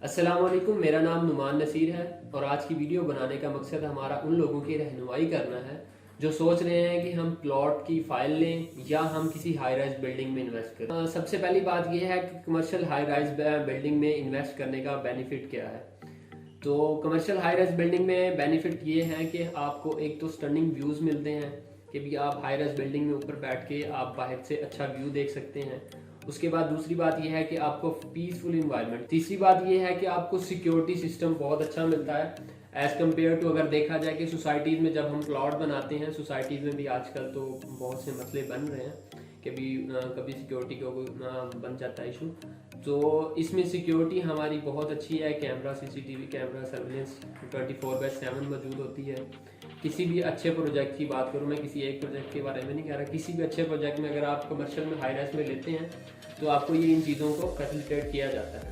अस्सलाम वालेकुम, मेरा नाम नुमान नसीर है और आज की वीडियो बनाने का मकसद हमारा उन लोगों की रहनुमाई करना है जो सोच रहे हैं कि हम प्लॉट की फाइल लें या हम किसी हाई राइज बिल्डिंग में इन्वेस्ट करें। सबसे पहली बात यह है कि कमर्शियल हाई राइज बिल्डिंग में इन्वेस्ट करने का बेनिफिट क्या है। तो कमर्शियल हाई राइज बिल्डिंग में बेनिफिट ये है कि आपको एक तो स्टनिंग व्यूज़ मिलते हैं कि भी आप हाई राइज बिल्डिंग में ऊपर बैठ के आप बाहर से अच्छा व्यू देख सकते हैं। उसके बाद दूसरी बात यह है कि आपको पीसफुल इन्वायरमेंट। तीसरी बात यह है कि आपको सिक्योरिटी सिस्टम बहुत अच्छा मिलता है एज़ कम्पेयर टू अगर देखा जाए कि सोसाइटीज़ में जब हम प्लॉट बनाते हैं, सोसाइटीज़ में भी आजकल तो बहुत से मसले बन रहे हैं कि भी कभी सिक्योरिटी का कोई बन जाता है इशू। तो इसमें सिक्योरिटी हमारी बहुत अच्छी है, कैमरा सीसीटीवी कैमरा सर्विलेंस 24/7 मौजूद होती है। किसी भी अच्छे प्रोजेक्ट की बात करूँ, मैं किसी एक प्रोजेक्ट के बारे में नहीं कह रहा, किसी भी अच्छे प्रोजेक्ट में अगर आप कमर्शियल में हाई राइज में लेते हैं तो आपको ये इन चीज़ों को फैसिलिटेट किया जाता है।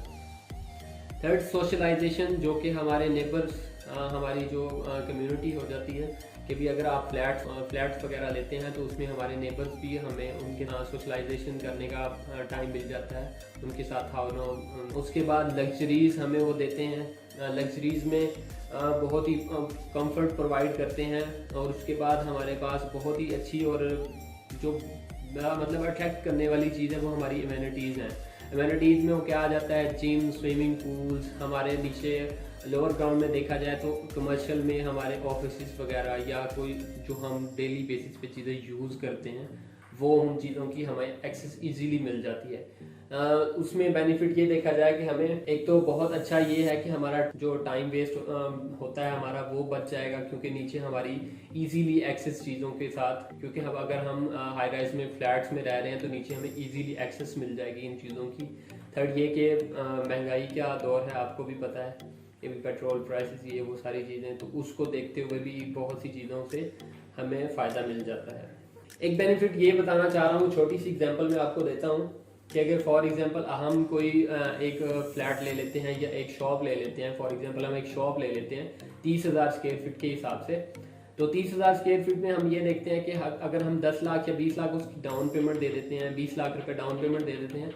थर्ड, सोशलाइजेशन, जो कि हमारे नेबर्स हमारी जो कम्युनिटी हो जाती है कि भी अगर आप फ्लैट्स वगैरह लेते हैं तो उसमें हमारे नेबर्स भी हमें उनके साथ सोशलाइजेशन करने का टाइम मिल जाता है, उनके साथ खाना। उसके बाद लग्जरीज हमें वो देते हैं, लग्जरीज में बहुत ही कंफर्ट प्रोवाइड करते हैं। और उसके बाद हमारे पास बहुत ही अच्छी और जो मतलब अट्रैक्ट करने वाली चीज़ है वो हमारी एमेनिटीज़ हैं। एमेनिटीज़ में वो क्या आ जाता है, जिम, स्विमिंग पूल्स। हमारे नीचे लोअर ग्राउंड में देखा जाए तो कमर्शियल में हमारे ऑफिस वगैरह या कोई जो हम डेली बेसिस पे चीज़ें यूज़ करते हैं वो उन चीज़ों की हमें एक्सेस इजीली मिल जाती है। उसमें बेनिफिट ये देखा जाए कि हमें एक तो बहुत अच्छा ये है कि हमारा जो टाइम वेस्ट होता है हमारा वो बच जाएगा, क्योंकि नीचे हमारी इजीली एक्सेस चीज़ों के साथ, क्योंकि हम अगर हम हाई राइज में फ्लैट्स में रह रहे हैं तो नीचे हमें इजीली एक्सेस मिल जाएगी इन चीज़ों की। थर्ड ये कि महंगाई का दौर है, आपको भी पता है कि भी पेट्रोल प्राइसेस ये वो सारी चीज़ें, तो उसको देखते हुए भी बहुत सी चीज़ों से हमें फ़ायदा मिल जाता है। एक बेनिफिट ये बताना चाह रहा हूँ, छोटी सी एग्जांपल मैं आपको देता हूँ कि अगर फॉर एग्जांपल हम कोई एक फ्लैट ले लेते हैं या एक शॉप ले लेते हैं। फॉर एग्जांपल हम एक शॉप ले लेते हैं 30,000 स्क्वायर फीट के हिसाब से। तो 30,000 स्क्वायर फीट में हम ये देखते हैं कि अगर हम 10 लाख या 20 लाख उसकी डाउन पेमेंट दे देते हैं, 20 लाख रुपए डाउन पेमेंट दे देते हैं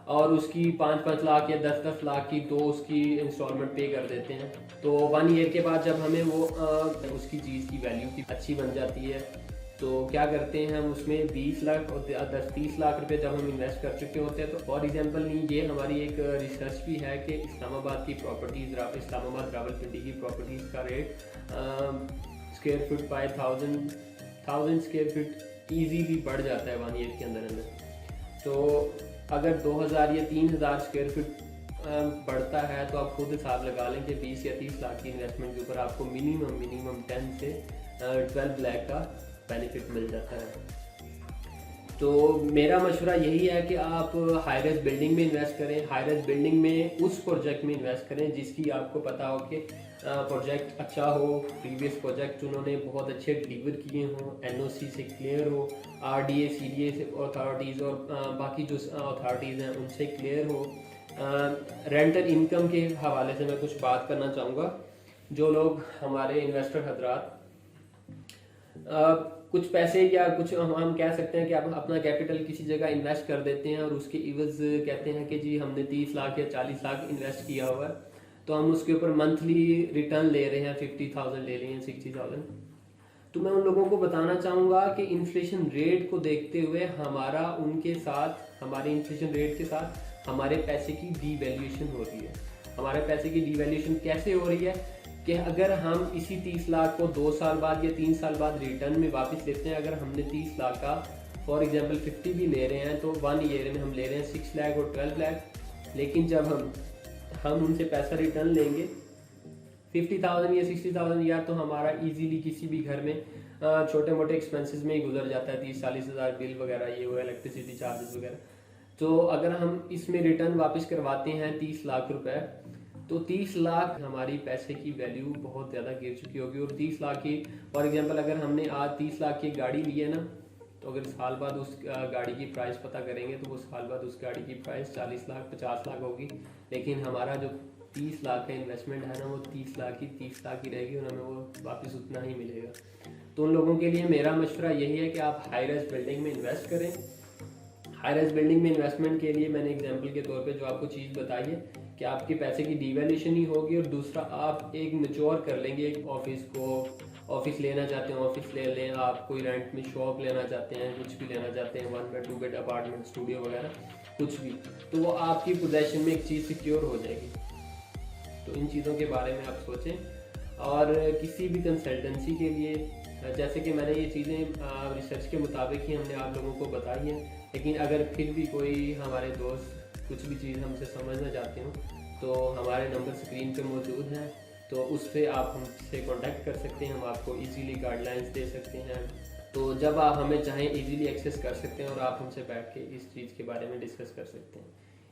और उसकी 5-5 लाख या 10-10 लाख की दो उसकी इंस्टॉलमेंट पे कर देते हैं, तो 1 ईयर के बाद जब हमें वो उसकी चीज़ की वैल्यू की अच्छी बन जाती है तो क्या करते हैं हम उसमें 20 लाख और 10-30 लाख रुपए जब हम इन्वेस्ट कर चुके होते हैं। तो फॉर एग्जांपल नहीं, ये हमारी एक रिसर्च भी है कि इस्लामाबाद की प्रॉपर्टीज़, इस्लामाबाद रावलपिंडी की प्रॉपर्टीज़ का rate square foot by 1000 square feet easily बढ़ जाता है 1 ईयर के अंदर। तो अगर 2000 या 3000 स्क्वायर फीट बढ़ता है तो आप खुद हिसाब लगा लें कि 20 या 30 लाख की इन्वेस्टमेंट के ऊपर आपको मिनिमम 10 से 12 लाख का बेनिफिट मिल जाता है। तो मेरा मशवरा यही है कि आप हाई राइज बिल्डिंग में इन्वेस्ट करें, हाई राइज बिल्डिंग में उस प्रोजेक्ट में इन्वेस्ट करें जिसकी आपको पता हो कि प्रोजेक्ट अच्छा हो, प्रीवियस प्रोजेक्ट उन्होंने बहुत अच्छे डिलीवर किए हों, एनओसी से क्लियर हो, आरडीए सीडीए से अथॉरिटीज़ और बाकी जो अथॉरिटीज़ हैं उनसे क्लियर हो। रेंटल इनकम के हवाले से मैं कुछ बात करना चाहूँगा। जो लोग हमारे इन्वेस्टर हजरात कुछ पैसे या कुछ हम कह सकते हैं कि आप अपना कैपिटल किसी जगह इन्वेस्ट कर देते हैं और उसके इवज़ कहते हैं कि जी हमने 30 लाख या 40 लाख इन्वेस्ट किया हुआ है, तो हम उसके ऊपर मंथली रिटर्न ले रहे हैं 50,000 ले रहे हैं 60,000। तो मैं उन लोगों को बताना चाहूँगा कि इन्फ्लेशन रेट को देखते हुए हमारा उनके साथ, हमारे इन्फ्लेशन रेट के साथ हमारे पैसे की डीवैल्यूएशन हो रही है। हमारे पैसे की डीवैल्यूएशन कैसे हो रही है कि अगर हम इसी 30 लाख को 2 साल बाद या 3 साल बाद रिटर्न में वापस लेते हैं, अगर हमने 30 लाख का फॉर एग्जांपल 50 भी ले रहे हैं तो 1 ईयर में हम ले रहे हैं 6 लाख और 12 लाख। लेकिन जब हम उनसे पैसा रिटर्न लेंगे 50,000 या 60,000 या तो हमारा इजीली किसी भी घर में छोटे मोटे एक्सपेंसेस में ही गुजर जाता है, 30-40 हज़ार बिल वगैरह ये हुआ, इलेक्ट्रिसिटी चार्जेस वगैरह। तो अगर हम इसमें रिटर्न वापस करवाते हैं 30 लाख रुपए, तो 30 लाख हमारी पैसे की वैल्यू बहुत ज़्यादा गिर चुकी होगी। और 30 लाख की फॉर एग्जांपल अगर हमने आज 30 लाख की गाड़ी ली है ना, तो अगर साल बाद उस गाड़ी की प्राइस पता करेंगे तो वो साल बाद उस गाड़ी की प्राइस 40 लाख 50 लाख होगी। लेकिन हमारा जो 30 लाख का इन्वेस्टमेंट है ना, वो 30 लाख की रहेगी और हमें वो वापस उतना ही मिलेगा। तो उन लोगों के लिए मेरा मशवरा यही है कि आप हाई राइज बिल्डिंग में इन्वेस्ट करें। हाई राइज बिल्डिंग में इन्वेस्टमेंट के लिए मैंने एग्जांपल के तौर पे जो आपको चीज़ बताई है कि आपके पैसे की डिवैल्यूशन ही होगी, और दूसरा आप एक मैच्योर कर लेंगे एक ऑफिस को। ऑफिस लेना चाहते हैं ऑफिस ले लें, आप कोई रेंट में शॉप लेना चाहते हैं, कुछ भी लेना चाहते हैं, 1 बेड 2 बेड अपार्टमेंट स्टूडियो वगैरह कुछ भी, तो वो आपकी पोजेशन में एक चीज़ सिक्योर हो जाएगी। तो इन चीज़ों के बारे में आप सोचें। और किसी भी कंसल्टेंसी के लिए, जैसे कि मैंने ये चीज़ें रिसर्च के मुताबिक ही हमने आप लोगों को बताई हैं, लेकिन अगर फिर भी कोई हमारे दोस्त कुछ भी चीज़ हमसे समझना चाहते हो तो हमारे नंबर स्क्रीन पे मौजूद हैं, तो उस पर आप हमसे कांटेक्ट कर सकते हैं, हम आपको इजीली गाइडलाइंस दे सकते हैं। तो जब आप हमें चाहें इजीली एक्सेस कर सकते हैं और आप हमसे बैठ के इस चीज़ के बारे में डिस्कस कर सकते हैं।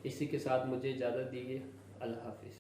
इसी के साथ मुझे इजाज़त दीजिए। अल्लाह हाफिज़।